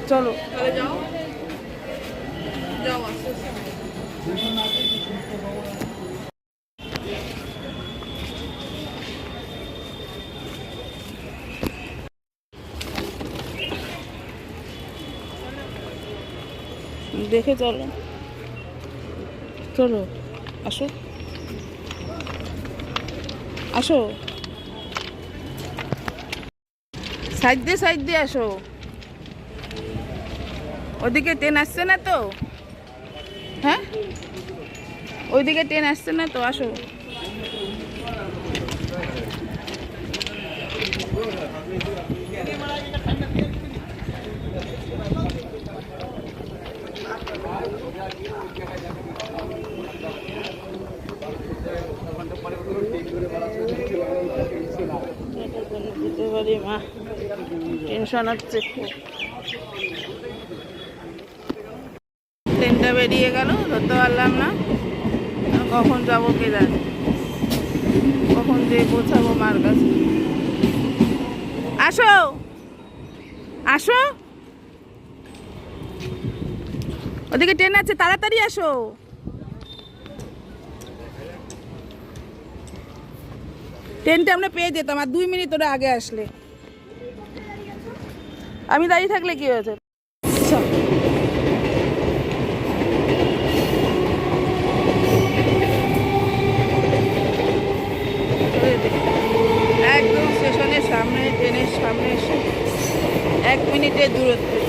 চলো যাও যাও আস্তে দেখে চলো চলো আসো আসো সাইড দিয়ে আসো ওদিকে ট্রেন আসছে না তো হ্যাঁ ওইদিকে ট্রেন আসছে না তো আসো যেতে পারি মা টেনশন হচ্ছে খুব ট্রেনটা বেরিয়ে গেল ধরতে পারলাম না কখন যাবো কে জানে কখন যেয়ে পৌঁছাবো মার কাছে আসো আসো ওদিকে ট্রেন আছে তাড়াতাড়ি আসো ট্রেনটা আমরা পেয়ে যেতাম আর 2 মিনিট ওরা আগে আসলে আমি দাঁড়িয়ে থাকলে কি হয়েছে একদম স্টেশনের সামনে ট্রেনের সামনে এসে 1 মিনিটের দূরত্বে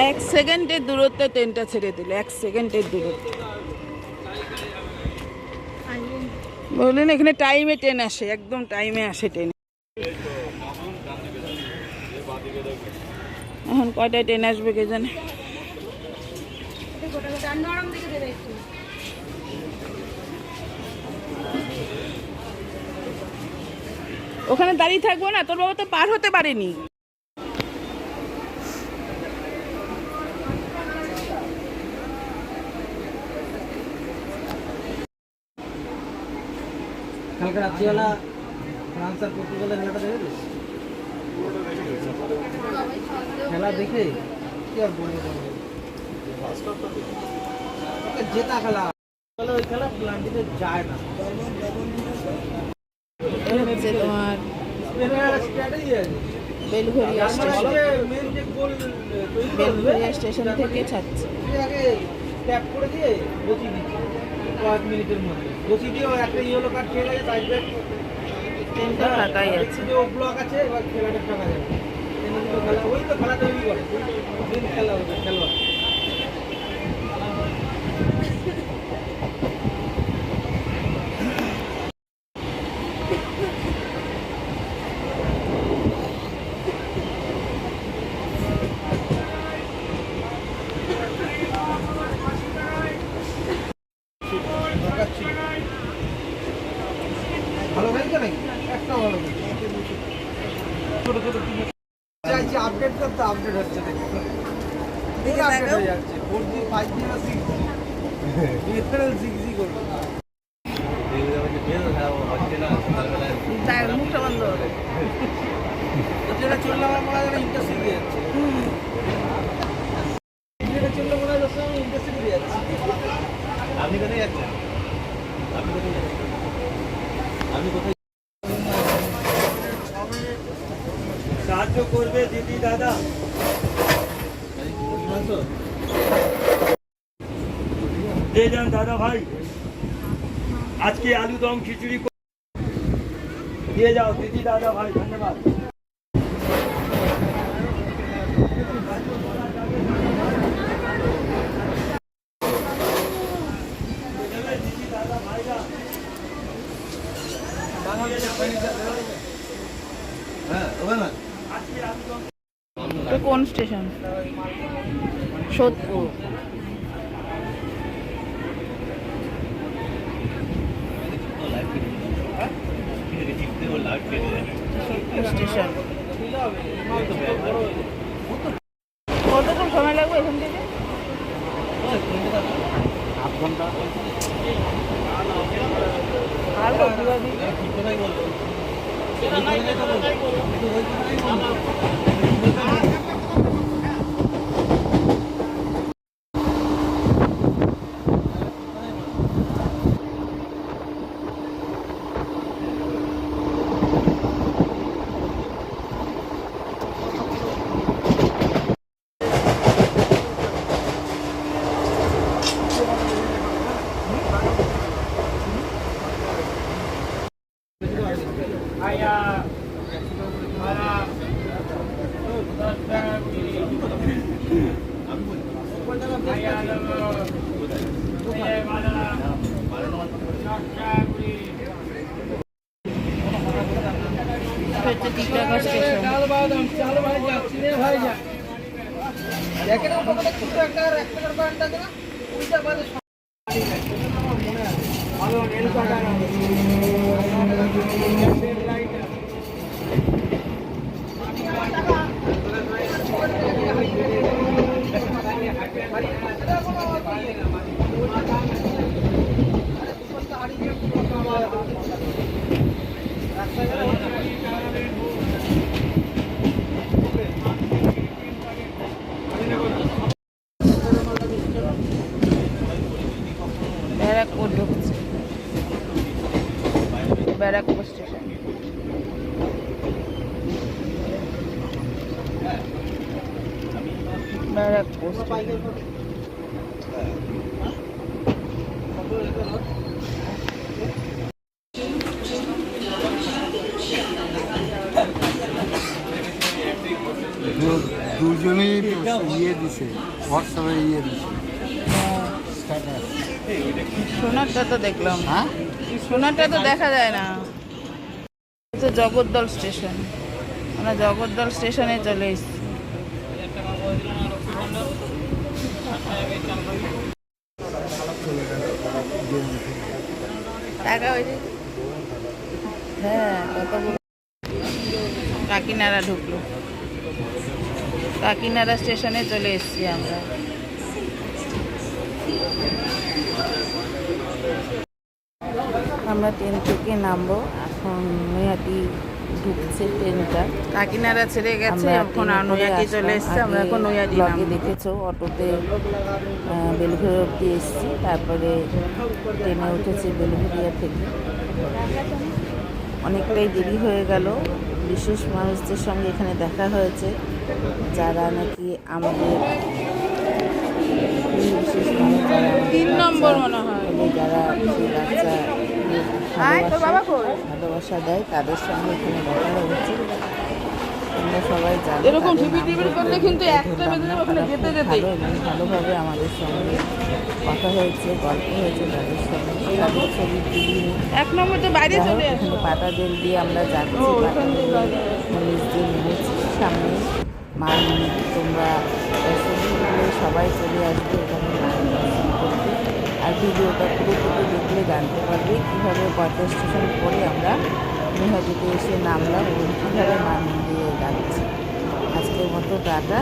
1 সেকেন্ডের দূরত্বে ট্রেনটা ছেড়ে দিল 1 সেকেন্ডের দূরত্বে বললেন এখানে টাইমে ট্রেন আসে একদম টাইমে আসে ট্রেন এখন কয়টায় ট্রেন আসবে কে জানে ওখানে দাঁড়িয়ে থাকবো না তোর বাবা তো পার হতে পারেনি কালকে রাত্রিবেলা ফ্রান্স আর পর্তুগালের খেলাটা দেখেছিস খেলা দেখে কি আর বলবো জেতা খেলা ওই খেলা প্লান্টিতে যায় না তোমার বেলঘরিয়া স্টেশন থেকে ছাড়ছে ট্যাপ করে দিয়ে বসিয়ে দিচ্ছে কয়েক মিনিটের মধ্যে বসিয়ে দিয়ে একটা ইয়েলো কার্ড খেয়ে গেছে সাইড ব্যাক ট্রেনটা ফাঁকাই আছে ও ব্লক আছে এবার খেলাটা ফাঁকা যাবে খেলা ওই তো খেলা তৈরি করে দিন খেলা হবে খেলোয়াড় ভালো গাড়িটা নাকি একটা ভালো গাড়ি ছোট ছোট চাইছি আপডেট করতে আপডেট হচ্ছে না দেখে আপডেট হয়ে যাচ্ছে 4G 5G না 6G ডিজিটাল 6G করবে মুখটা বন্ধ যেটা চললে আমার মনে হয় ইন্টারেস্ট শিখে যাচ্ছে যেটা চললে মনে হয় দশ ইন্টারেস্ট শিখে যাচ্ছে আপনি কোথায় যাচ্ছেন আপনি কোথায় যাচ্ছেন আমি কোথায় সাহায্য করবে দিদি দাদা दे जान दादा भाई आज की आलू दम खिचड़ी को दिए जाओ दीदी दादा भाई धन्यवाद এটা কোন স্টেশন? সোদপুর। সোদপুর স্টেশন। কতক্ষণ সময় লাগবে এখান থেকে? আধ ঘন্টা। আর কতবার দিবে? হচ্ছে টিটাগড় স্টেশন। ব্যারাকপুর ঢুকছে, ব্যারাকপুর স্টেশন। ব্যারাকপুর স্টেশন। দুজনেই ইয়ে দিছে, হোয়াটসঅ্যাপে ইয়ে দিছে স্ট্যাটাস। সোনারটা তো দেখলাম, হ্যাঁ সোনারটা তো দেখা যায় না। হচ্ছে জগদ্দল স্টেশন। আমরা জগদ্দল স্টেশনে চলে এসেছি। টাকা হয়েছে, হ্যাঁ কতগুলো। কাকিনাড়া ঢুকলো, কাকিনাড়া স্টেশনে চলে এসেছি আমরা। আমরা ট্রেন থেকে নামবো এখন। নৈহাটি ঢুকছে ট্রেনটা, কাকিনাড়া ছেড়ে গেছে, এখন নৈহাটি চলে এসছে। আমরা এখন নৈহাটি নামবো। দেখেছো অটোতে বেলঘড়িয়া অব্দি এসছি, তারপরে ট্রেনে উঠেছি বেলঘড়িয়া থেকে। অনেকটাই দেরি হয়ে গেল। বিশেষ মানুষদের সঙ্গে এখানে দেখা হয়েছে, যারা নাকি আমাদের বিশেষ মানুষ, যারা 3 নম্বর মনে হয়, যারা সেই বাচ্চা ভালোবাসা দেয়, তাদের সঙ্গে এখানে দেখা হয়েছে। আমরা সবাই জানি এরকম টিভি করলে কিন্তু একটা বেজে যাবে ওখানে যেতে যেতে। ভালোভাবে আমাদের সঙ্গে কথা হয়েছে, গল্প হয়েছে তাদের সঙ্গে, তাদের ছবি তুলি। 1 নম্বর তো বাইরে চলে আসে। এখানে পাতা জল দিয়ে আমরা যাচ্ছি, নিচ দিয়ে নেমেছি। সামনে মা তোমরা সবাই চলে আসবে এখানে মায়ের দর্শন করতে। আর ভিডিওটা পুরোটুকু দেখলে জানতে পারবে কীভাবে কয়টা স্টেশন পরে আমরা নৈহাটিতে এসে নামলাম এবং কীভাবে মা মন্দিরে যাচ্ছি। আজকের মতো টাটা।